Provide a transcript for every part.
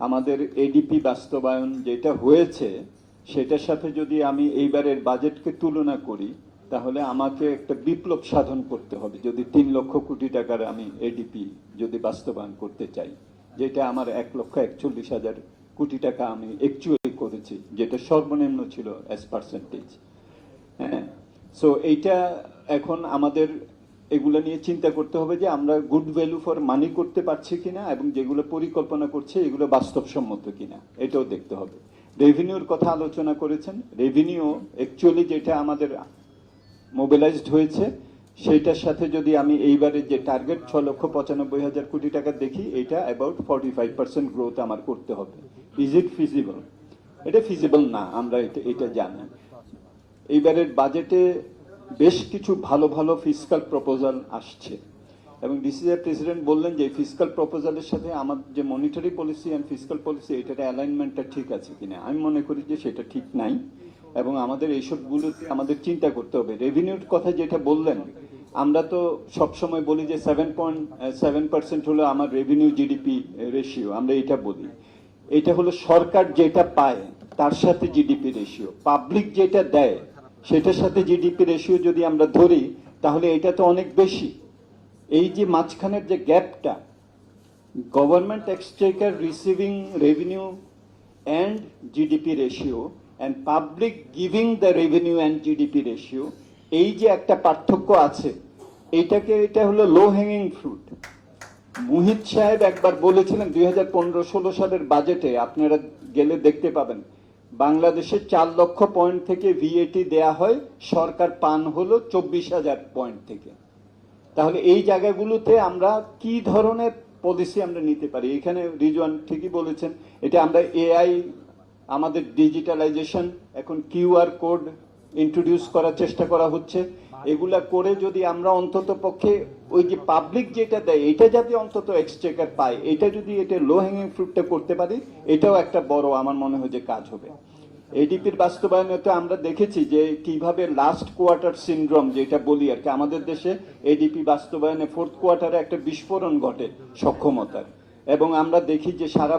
আমাদের এডিপি বাস্তবায়ন যেটা হয়েছে সেটার সাথে যদি আমি এইবারের বাজেটকে তুলনা করি, তাহলে আমাকে একটা বিপ্লব সাধন করতে হবে যদি 3 লক্ষ কোটি টাকার আমি এডিপি যদি বাস্তবায়ন করতে চাই, যেটা আমার 1,41,000 কোটি টাকা আমি অ্যাকচুয়ালি করেছি, যেটা সর্বনিম্ন ছিল অ্যাজ পার্সেন্টেজ। হ্যাঁ, সো এইটা এখন আমাদের এগুলো নিয়ে চিন্তা করতে হবে যে আমরা গুড ভ্যালু ফর মানি করতে পারছি কিনা, এবং যেগুলো পরিকল্পনা করছে এগুলো বাস্তবসম্মত কিনা এটাও দেখতে হবে। রেভিনিউর কথা আলোচনা করেছেন। রেভিনিউ অ্যাকচুয়ালি যেটা আমাদের মোবিলাইজড হয়েছে সেটার সাথে যদি আমি এইবারে যে টার্গেট 6,95,000 কোটি টাকা দেখি, এটা অ্যাবাউট 45% গ্রোথ আমার করতে হবে। Is it feasible? এটা ফিজিবল না, আমরা এটা জানি। এইবারের বাজেটে বেশ কিছু ভালো ভালো ফিসকাল প্রপোজাল আসছে, এবং ডিসিসিআই প্রেসিডেন্ট বললেন যে ফিসকাল প্রপোজালের সাথে আমার যে monetary policy and fiscal policy এটার অ্যালাইনমেন্টটা ঠিক আছে কিনা। আমি মনে করি যে সেটা ঠিক নাই, এবং আমাদের এইসবগুলোতে আমাদের চিন্তা করতে হবে। রেভিনিউর কথা যেটা বললেন, আমরা তো সবসময় বলি যে 7.7% হলো আমার রেভিনিউ জিডিপি রেশিও, আমরা এটা বলি। এটা হলো সরকার যেটা পায় তার সাথে জিডিপি রেশিও। পাবলিক যেটা দেয় সেটার সাথে জিডিপি রেশিও যদি আমরা ধরি, তাহলে এটা তো অনেক বেশি। এই যে মাঝখানের যে গ্যাপটা, government Exchequer receiving revenue and GDP ratio and public giving the revenue and GDP ratio, এই যে একটা পার্থক্য আছে, এটা হলো লো হ্যাঙ্গিং ফ্রুট। মুহিত সাহেব একবার বলেছিলেন 2015-16 সালের বাজেটে, আপনারা গেলে দেখতে পাবেন, বাংলাদেশে 4 লক্ষ পয়েন্ট থেকে ভিএটি দেয়া হয়, সরকার পান হলো 24,000 পয়েন্ট থেকে। তাহলে এই জায়গাগুলোতে আমরা কি ধরনের পলিসি আমরা নিতে পারি? এখানে রিজওয়ান ঠিকই বলেছেন, এটা আমরা এআই, আমাদের ডিজিটালাইজেশন, এখন কিউআর কোড ইন্ট্রোডিউস করার চেষ্টা করা হচ্ছে। এগুলা করে যদি আমরা অন্তত পক্ষে ওই যে পাবলিক যেটা দেয় এটা যাতে অন্তত এক্সচেকার পায়, এটা যদি এটা লো হ্যাঙ্গিং ফ্রুটটা করতে পারি, এটাও একটা বড় আমার মনে হয় যে কাজ হবে। এডিপির বাস্তবায়নে তো আমরা দেখেছি যে কিভাবে লাস্ট কোয়ার্টার সিনড্রোম যেটা বলি আর কি, আমাদের দেশে এডিপি বাস্তবায়নে ফোর্থ কোয়ার্টারে একটা বিস্ফোরণ ঘটে সক্ষমতার, এবং আমরা দেখি যে সারা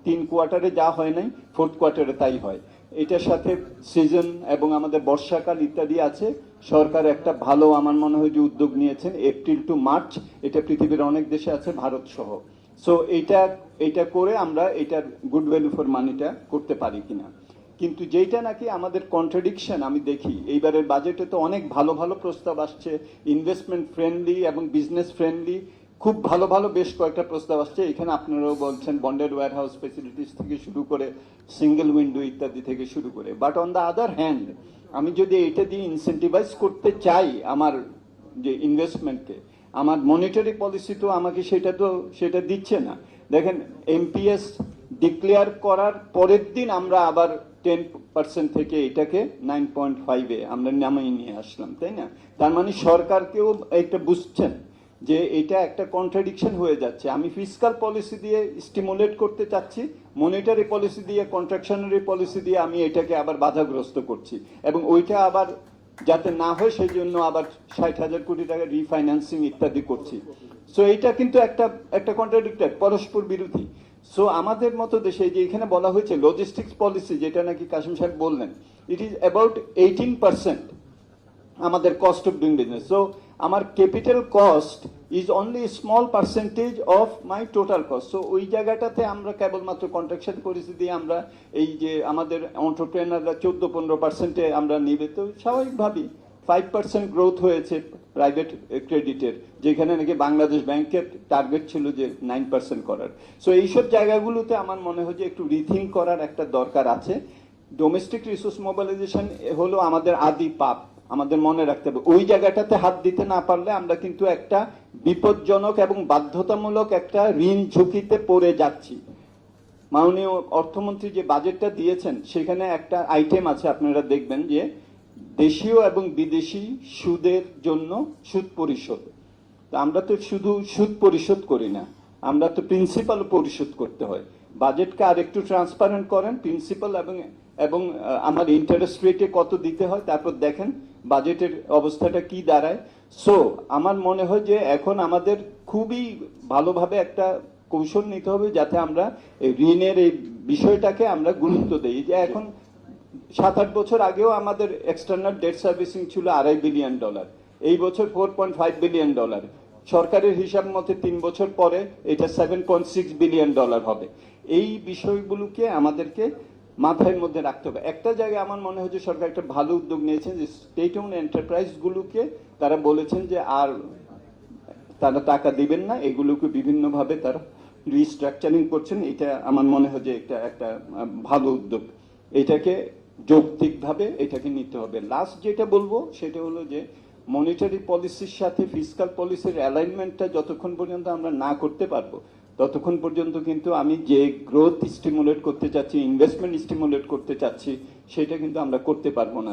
তিন কোয়ার্টারে যা হয় নাই ফোর্থ কোয়ার্টারে তাই হয়। এটার সাথে সিজন এবং আমাদের বর্ষাকাল ইত্যাদি আছে। সরকার একটা ভালো আমার মনে হয় যে উদ্যোগ নিয়েছেন, এপ্রিল টু মার্চ, এটা পৃথিবীর অনেক দেশে আছে, ভারত সহ। সো এইটা করে আমরা এটার গুড ভ্যালু ফর মানিটা করতে পারি কিনা। কিন্তু যেটা নাকি আমাদের কন্ট্রাডিকশন আমি দেখি, এইবারের বাজেটে তো অনেক ভালো ভালো প্রস্তাব আসছে, ইনভেস্টমেন্ট ফ্রেন্ডলি এবং বিজনেস ফ্রেন্ডলি, খুব ভালো ভালো বেশ কয়েকটা প্রস্তাব আসছে। এখানে আপনারাও বলছেন বন্ডেড ওয়্যার হাউস ফেসিলিটিস থেকে শুরু করে সিঙ্গেল উইন্ডো ইত্যাদি থেকে শুরু করে। But on the other hand, আমি যদি এটা দিয়ে ইনসেন্টিভাইজ করতে চাই আমার যে ইনভেস্টমেন্টকে, আমার মনিটারি পলিসি তো আমাকে সেটা দিচ্ছে না। দেখেন, এমপিএস ডিক্লেয়ার করার পরের দিন আমরা আবার 10% থেকে এটাকে 9.5-এ আমরা নামিয়ে নিয়ে আসলাম, তাই না? তার মানে সরকারকেও একটা বুঝছেন যে এটা একটা কন্ট্রাডিকশন হয়ে যাচ্ছে। আমি ফিসকাল পলিসি দিয়ে স্টিমুলেট করতে চাচ্ছি, মনিটারি পলিসি দিয়ে, কন্ট্রাকশনারি পলিসি দিয়ে আমি এটাকে আবার বাধাগ্রস্ত করছি, এবং ওইটা আবার যাতে না হয় সেই জন্য আবার 60,000 কোটি টাকা রিফাইন্যান্সিং ইত্যাদি করছি। সো এইটা কিন্তু একটা কন্ট্রাডিক্টর, পরস্পর বিরোধী। সো আমাদের মতো দেশে যে এখানে বলা হয়েছে লজিস্টিক্স পলিসি, যেটা নাকি কাসিম সাহেব বললেন, ইট ইজ অ্যাবাউট 18% আমাদের cost of doing business. So আমার capital cost is only small percentage of my total cost. So ওই জায়গাটাতে আমরা কেবলমাত্র কন্ট্রাকশন পলিসি দিয়ে আমরা এই যে আমাদের এন্টারপ্রেনাররা 14-15%-এ আমরা নিবে, তো স্বাভাবিকভাবেই 5% গ্রোথ হয়েছে প্রাইভেট ক্রেডিটের, যেখানে নাকি বাংলাদেশ ব্যাংকের টার্গেট ছিল যে 9% করার। সো এইসব জায়গাগুলোতে আমার মনে হয় যে একটু রিথিঙ্ক করার একটা দরকার আছে। ডোমেস্টিক রিসোর্স মোবিলাইজেশন হলো আমাদের আদি পাপ, আমাদের মনে রাখতে হবে। ওই জায়গাটাতে হাত দিতে না পারলে আমরা কিন্তু একটা বিপজ্জনক এবং বাধ্যতামূলক একটা ঋণ ঝুঁকিতে পড়ে যাচ্ছি। মাননীয় অর্থমন্ত্রী যে বাজেটটা দিয়েছেন সেখানে একটা আইটেম আছে, আপনারা দেখবেন যে দেশীয় এবং বিদেশি সুদের জন্য সুদ পরিশোধ। তো আমরা তো শুধু সুদ পরিশোধ করি না, আমরা তো প্রিন্সিপাল পরিশোধ করতে হয়। বাজেটকে আর একটু ট্রান্সপারেন্ট করেন, প্রিন্সিপাল এবং আমার ইন্টারেস্ট রেটে কত দিতে হয়, তারপর দেখেন বাজেটের অবস্থাটা কি দাঁড়ায়। সো আমার মনে হয় যে এখন আমাদের খুবই ভালোভাবে একটা কৌশল নিতে হবে যাতে আমরা এই ঋণের এই বিষয়টাকে আমরা গুরুত্ব দেই। যে এখন 7-8 বছর আগেও আমাদের এক্সটার্নাল ডেট সার্ভিসিং ছিল $2.5 বিলিয়ন, এই বছর $4.5 বিলিয়ন। সরকারের হিসাব মতে 3 বছর পরে এটা $7.6 বিলিয়ন হবে। এই বিষয়গুলোকে আমাদেরকে মাথার মধ্যে রাখতে হবে। একটা জায়গায় আমার মনে হয় যে সরকার একটা ভালো উদ্যোগ নিয়েছেন, যে স্টেট ওন এন্টারপ্রাইজ গুলোকে তারা বলেছেন যে আর তারা টাকা দিবেন না, এগুলোকে বিভিন্নভাবে তারা রিস্ট্রাকচারিং করছেন। এটা আমার মনে হয় যে একটা ভালো উদ্যোগ। এটাকে যৌক্তিকভাবে এটাকে নিতে হবে। লাস্ট যেটা বলবো সেটা হলো যে মনিটারি পলিসির সাথে ফিসকাল পলিসির অ্যালাইনমেন্টটা যতক্ষণ পর্যন্ত আমরা না করতে পারবো ততক্ষণ পর্যন্ত কিন্তু আমি যে গ্রোথ স্টিমুলেট করতে চাচ্ছি, ইনভেস্টমেন্ট স্টিমুলেট করতে চাচ্ছি, সেটা কিন্তু আমরা করতে পারবো না।